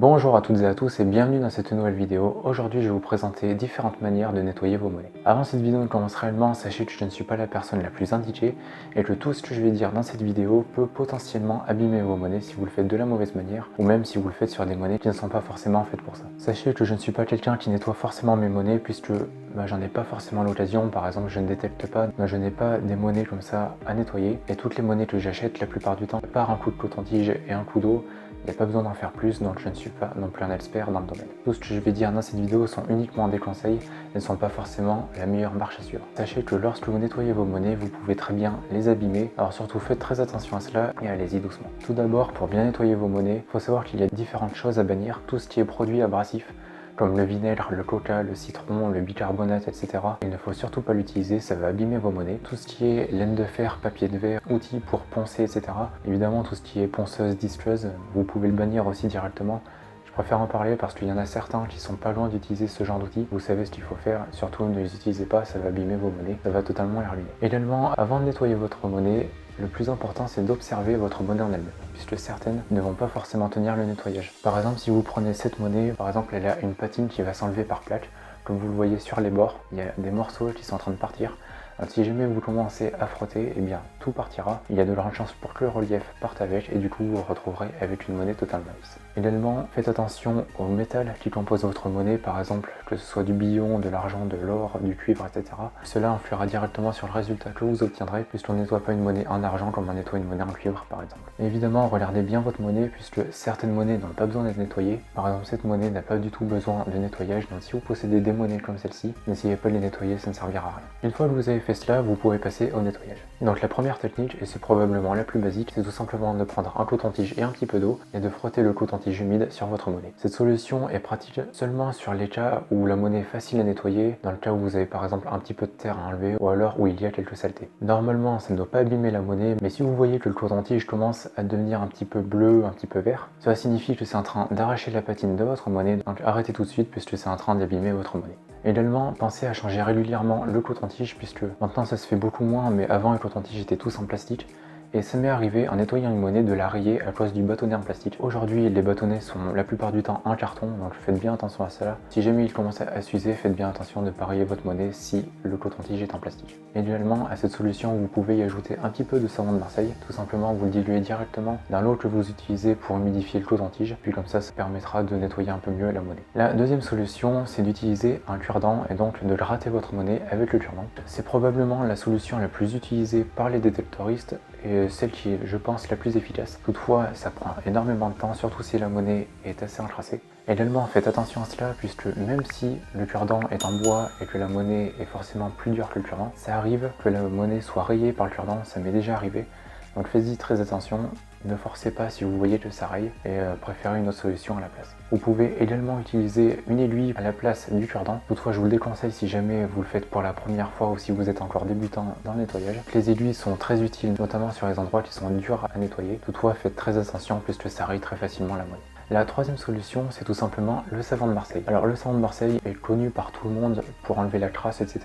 Bonjour à toutes et à tous et bienvenue dans cette nouvelle vidéo. Aujourd'hui je vais vous présenter différentes manières de nettoyer vos monnaies. Avant cette vidéo ne commence réellement, sachez que je ne suis pas la personne la plus indiquée et que tout ce que je vais dire dans cette vidéo peut potentiellement abîmer vos monnaies si vous le faites de la mauvaise manière ou même si vous le faites sur des monnaies qui ne sont pas forcément faites pour ça. Sachez que je ne suis pas quelqu'un qui nettoie forcément mes monnaies puisque j'en ai pas forcément l'occasion. Par exemple, je ne détecte pas, je n'ai pas des monnaies comme ça à nettoyer et toutes les monnaies que j'achète la plupart du temps, à part un coup de coton-tige et un coup d'eau, il n'y a pas besoin d'en faire plus, donc je ne suis pas non plus un expert dans le domaine. Tout ce que je vais dire dans cette vidéo sont uniquement des conseils et ne sont pas forcément la meilleure marche à suivre. Sachez que lorsque vous nettoyez vos monnaies, vous pouvez très bien les abîmer, alors surtout faites très attention à cela et allez-y doucement. Tout d'abord, pour bien nettoyer vos monnaies, il faut savoir qu'il y a différentes choses à bannir. Tout ce qui est produit abrasif, comme le vinaigre, le coca, le citron, le bicarbonate, etc. Il ne faut surtout pas l'utiliser, ça va abîmer vos monnaies. Tout ce qui est laine de fer, papier de verre, outils pour poncer, etc. Évidemment, tout ce qui est ponceuse, disqueuse, vous pouvez le bannir aussi directement. Je préfère en parler parce qu'il y en a certains qui sont pas loin d'utiliser ce genre d'outils. Vous savez ce qu'il faut faire, surtout ne les utilisez pas, ça va abîmer vos monnaies, ça va totalement les ruiner. Également, avant de nettoyer votre monnaie, le plus important c'est d'observer votre monnaie en elle-même, puisque certaines ne vont pas forcément tenir le nettoyage. Par exemple, si vous prenez cette monnaie, par exemple elle a une patine qui va s'enlever par plaque, comme vous le voyez sur les bords, il y a des morceaux qui sont en train de partir. Alors, si jamais vous commencez à frotter, eh bien tout partira. Il y a de grandes chances pour que le relief parte avec et du coup vous vous retrouverez avec une monnaie totalement lisse. Également, faites attention au métal qui compose votre monnaie, par exemple que ce soit du billon, de l'argent, de l'or, du cuivre, etc. Cela influera directement sur le résultat que vous obtiendrez puisqu'on ne nettoie pas une monnaie en argent comme on nettoie une monnaie en cuivre par exemple. Et évidemment, regardez bien votre monnaie puisque certaines monnaies n'ont pas besoin d'être nettoyées. Par exemple, cette monnaie n'a pas du tout besoin de nettoyage, donc si vous possédez des monnaies comme celle-ci, n'essayez pas de les nettoyer, ça ne servira à rien. Une fois que vous avez fait cela, vous pouvez passer au nettoyage. Donc la première technique, et c'est probablement la plus basique, c'est tout simplement de prendre un coton-tige et un petit peu d'eau et de frotter le coton-tige humide sur votre monnaie. Cette solution est pratique seulement sur les cas où la monnaie est facile à nettoyer, dans le cas où vous avez par exemple un petit peu de terre à enlever ou alors où il y a quelques saletés. Normalement, ça ne doit pas abîmer la monnaie, mais si vous voyez que le coton-tige commence à devenir un petit peu bleu, un petit peu vert, cela signifie que c'est en train d'arracher la patine de votre monnaie, donc arrêtez tout de suite puisque c'est en train d'abîmer votre monnaie. Également, pensez à changer régulièrement le coton-tige puisque maintenant ça se fait beaucoup moins, mais avant les cotons-tiges étaient tous en plastique. Et ça m'est arrivé en nettoyant une monnaie de la rayer à cause du bâtonnet en plastique. Aujourd'hui, les bâtonnets sont la plupart du temps en carton, donc faites bien attention à cela. Si jamais il commence à s'user, faites bien attention de ne pas rayer votre monnaie si le coton-tige est en plastique. Également, à cette solution, vous pouvez y ajouter un petit peu de savon de Marseille. Tout simplement, vous le diluez directement dans l'eau que vous utilisez pour humidifier le coton-tige, puis comme ça permettra de nettoyer un peu mieux la monnaie. La deuxième solution, c'est d'utiliser un cure-dent et donc de gratter votre monnaie avec le cure-dent. C'est probablement la solution la plus utilisée par les détectoristes et celle qui est, je pense, la plus efficace. Toutefois, ça prend énormément de temps, surtout si la monnaie est assez encrassée. Également, faites attention à cela, puisque même si le cure-dent est en bois et que la monnaie est forcément plus dure que le cure-dent, ça arrive que la monnaie soit rayée par le cure-dent, ça m'est déjà arrivé. Donc faites-y très attention, ne forcez pas si vous voyez que ça raye et préférez une autre solution à la place. Vous pouvez également utiliser une aiguille à la place du cure-dent. Toutefois, je vous le déconseille si jamais vous le faites pour la première fois ou si vous êtes encore débutant dans le nettoyage. Les aiguilles sont très utiles, notamment sur les endroits qui sont durs à nettoyer. Toutefois, faites très attention puisque ça raye très facilement la monnaie. La troisième solution, c'est tout simplement le savon de Marseille. Alors le savon de Marseille est connu par tout le monde pour enlever la crasse, etc.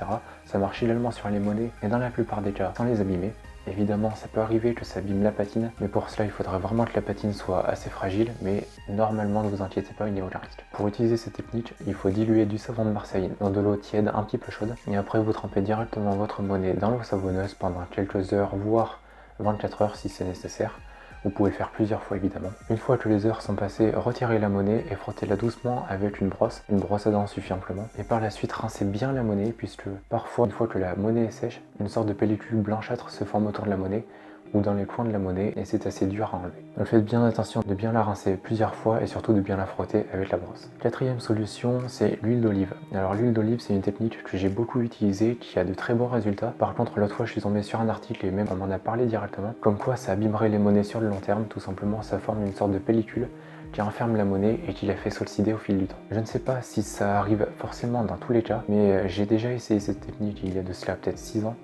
Ça marche également sur les monnaies et dans la plupart des cas sans les abîmer. Évidemment, ça peut arriver que ça abîme la patine, mais pour cela, il faudrait vraiment que la patine soit assez fragile, mais normalement, ne vous inquiétez pas, il n'y a aucun risque. Pour utiliser cette technique, il faut diluer du savon de Marseille dans de l'eau tiède un petit peu chaude, et après vous trempez directement votre monnaie dans l'eau savonneuse pendant quelques heures, voire 24 heures si c'est nécessaire. Vous pouvez le faire plusieurs fois évidemment. Une fois que les heures sont passées, retirez la monnaie et frottez-la doucement avec une brosse. Une brosse à dents suffit amplement. Et par la suite, rincez bien la monnaie puisque parfois, une fois que la monnaie est sèche, une sorte de pellicule blanchâtre se forme autour de la monnaie ou dans les coins de la monnaie et c'est assez dur à enlever. Donc faites bien attention de bien la rincer plusieurs fois et surtout de bien la frotter avec la brosse. Quatrième solution, c'est l'huile d'olive. Alors l'huile d'olive, c'est une technique que j'ai beaucoup utilisée, qui a de très bons résultats. Par contre, l'autre fois, je suis tombé sur un article et même on m'en a parlé directement, comme quoi ça abîmerait les monnaies sur le long terme. Tout simplement, ça forme une sorte de pellicule qui enferme la monnaie et qui la fait s'oxyder au fil du temps. Je ne sais pas si ça arrive forcément dans tous les cas, mais j'ai déjà essayé cette technique il y a de cela peut-être 6 ans.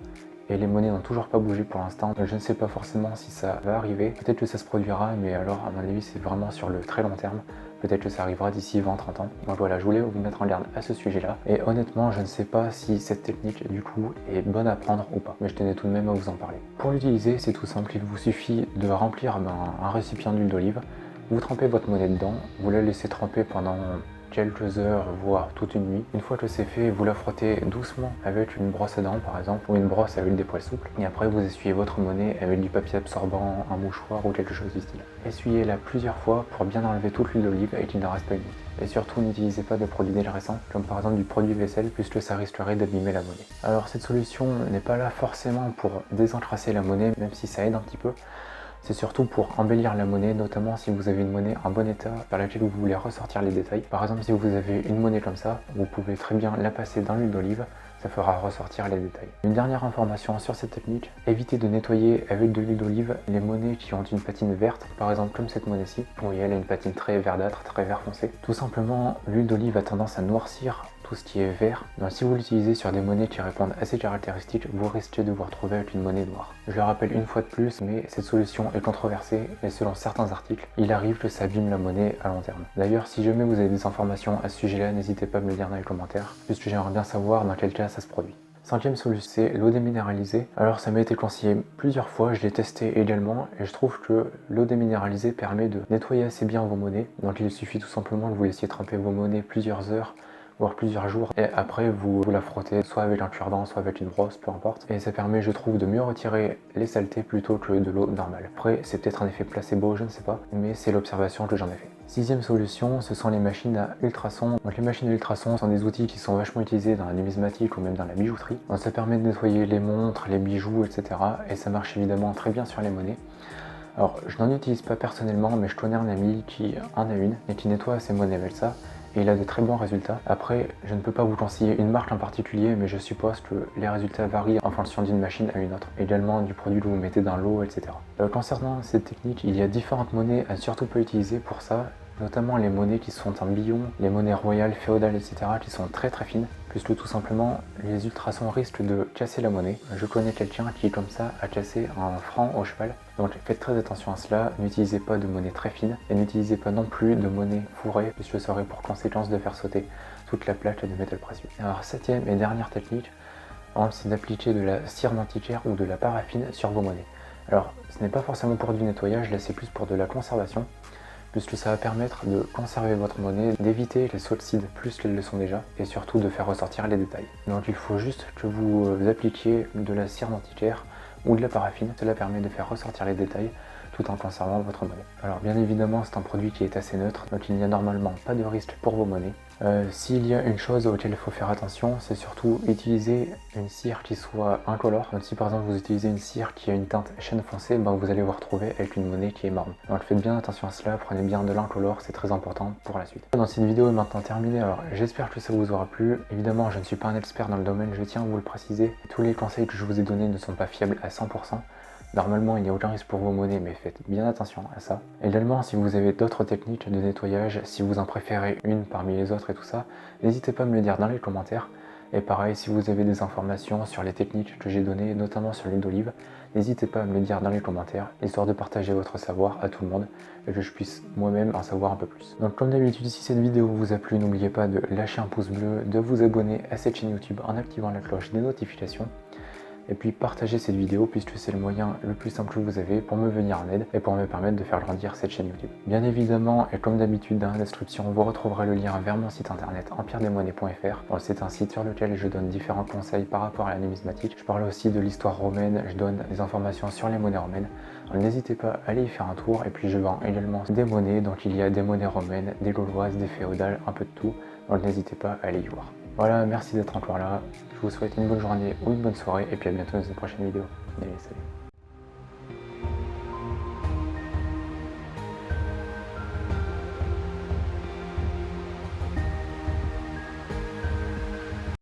Et les monnaies n'ont toujours pas bougé pour l'instant, donc je ne sais pas forcément si ça va arriver. Peut-être que ça se produira, mais alors à mon avis c'est vraiment sur le très long terme. Peut-être que ça arrivera d'ici 20-30 ans. Donc voilà, je voulais vous mettre en garde à ce sujet-là. Et honnêtement, je ne sais pas si cette technique du coup est bonne à prendre ou pas. Mais je tenais tout de même à vous en parler. Pour l'utiliser, c'est tout simple, il vous suffit de remplir un récipient d'huile d'olive. Vous trempez votre monnaie dedans, vous la laissez tremper pendant quelques heures, voire toute une nuit. Une fois que c'est fait, vous la frottez doucement avec une brosse à dents par exemple, ou une brosse avec des poils souples. Et après, vous essuyez votre monnaie avec du papier absorbant, un mouchoir ou quelque chose du style. Essuyez-la plusieurs fois pour bien enlever toute l'huile d'olive et qu'il ne reste pas une goutte. Et surtout, n'utilisez pas de produits dégraissants, comme par exemple du produit vaisselle, puisque ça risquerait d'abîmer la monnaie. Alors cette solution n'est pas là forcément pour désencrasser la monnaie, même si ça aide un petit peu. C'est surtout pour embellir la monnaie, notamment si vous avez une monnaie en bon état par laquelle vous voulez ressortir les détails. Par exemple, si vous avez une monnaie comme ça, vous pouvez très bien la passer dans l'huile d'olive, ça fera ressortir les détails. Une dernière information sur cette technique, évitez de nettoyer avec de l'huile d'olive les monnaies qui ont une patine verte, par exemple comme cette monnaie-ci, où elle a une patine très verdâtre, très vert foncé. Tout simplement, l'huile d'olive a tendance à noircir tout ce qui est vert. Donc, si vous l'utilisez sur des monnaies qui répondent à ces caractéristiques, vous risquez de vous retrouver avec une monnaie noire. Je le rappelle une fois de plus, mais cette solution est controversée et selon certains articles, il arrive que ça abîme la monnaie à long terme. D'ailleurs, si jamais vous avez des informations à ce sujet-là, n'hésitez pas à me le dire dans les commentaires, puisque j'aimerais bien savoir dans quel cas ça se produit. Cinquième solution, c'est l'eau déminéralisée. Alors ça m'a été conseillé plusieurs fois, je l'ai testé également et je trouve que l'eau déminéralisée permet de nettoyer assez bien vos monnaies. Donc il suffit tout simplement de vous laisser tremper vos monnaies plusieurs heures, voire plusieurs jours, et après vous la frottez soit avec un cure-dent, soit avec une brosse, peu importe, et ça permet, je trouve, de mieux retirer les saletés plutôt que de l'eau normale. Après c'est peut-être un effet placebo, je ne sais pas, mais c'est l'observation que j'en ai fait. Sixième solution, ce sont les machines à ultrasons. Donc les machines à ultrasons sont des outils qui sont vachement utilisés dans la numismatique ou même dans la bijouterie. Donc ça permet de nettoyer les montres, les bijoux, etc. Et ça marche évidemment très bien sur les monnaies. Alors je n'en utilise pas personnellement, mais je connais un ami qui en a une et qui nettoie ses monnaies avec ça. Et il a de très bons résultats. Après, je ne peux pas vous conseiller une marque en particulier, mais je suppose que les résultats varient en fonction d'une machine à une autre. Également du produit que vous mettez dans l'eau, etc. Concernant cette technique, il y a différentes monnaies à surtout pas utiliser pour ça, notamment les monnaies qui sont en billon, les monnaies royales, féodales, etc. qui sont très très fines, puisque tout simplement les ultrasons risquent de casser la monnaie. Je connais quelqu'un qui comme ça a cassé un franc au cheval, donc faites très attention à cela, n'utilisez pas de monnaie très fine et n'utilisez pas non plus de monnaie fourrée, puisque ça aurait pour conséquence de faire sauter toute la plaque de métal précieux. Alors septième et dernière technique, c'est d'appliquer de la cire d'antiquaire ou de la paraffine sur vos monnaies. Alors ce n'est pas forcément pour du nettoyage, là c'est plus pour de la conservation, puisque ça va permettre de conserver votre monnaie, d'éviter qu'elle s'oxyde plus qu'elles le sont déjà, et surtout de faire ressortir les détails. Donc il faut juste que vous appliquiez de la cire d'antiquaire ou de la paraffine, cela permet de faire ressortir les détails tout en conservant votre monnaie. Alors bien évidemment c'est un produit qui est assez neutre, donc il n'y a normalement pas de risque pour vos monnaies. S'il y a une chose auquel il faut faire attention, c'est surtout utiliser une cire qui soit incolore. Donc si par exemple vous utilisez une cire qui a une teinte chêne foncé, vous allez vous retrouver avec une monnaie qui est marron. Donc faites bien attention à cela, prenez bien de l'incolore, c'est très important pour la suite. Donc cette vidéo est maintenant terminée, alors j'espère que ça vous aura plu. Évidemment je ne suis pas un expert dans le domaine, je tiens à vous le préciser. Tous les conseils que je vous ai donnés ne sont pas fiables à 100%. Normalement, il n'y a aucun risque pour vos monnaies, mais faites bien attention à ça. Également, si vous avez d'autres techniques de nettoyage, si vous en préférez une parmi les autres et tout ça, n'hésitez pas à me le dire dans les commentaires. Et pareil, si vous avez des informations sur les techniques que j'ai données, notamment sur l'huile d'olive, n'hésitez pas à me le dire dans les commentaires, histoire de partager votre savoir à tout le monde et que je puisse moi-même en savoir un peu plus. Donc comme d'habitude, si cette vidéo vous a plu, n'oubliez pas de lâcher un pouce bleu, de vous abonner à cette chaîne YouTube en activant la cloche des notifications. Et puis partagez cette vidéo puisque c'est le moyen le plus simple que vous avez pour me venir en aide et pour me permettre de faire grandir cette chaîne YouTube. Bien évidemment, et comme d'habitude dans la description, vous retrouverez le lien vers mon site internet empiredesmonnaies.fr. C'est un site sur lequel je donne différents conseils par rapport à la numismatique. Je parle aussi de l'histoire romaine, je donne des informations sur les monnaies romaines. N'hésitez pas à aller y faire un tour, et puis je vends également des monnaies, donc il y a des monnaies romaines, des gauloises, des féodales, un peu de tout, donc n'hésitez pas à aller y voir. Voilà, merci d'être encore là, je vous souhaite une bonne journée ou une bonne soirée, et puis à bientôt dans une prochaine vidéo. Allez, salut.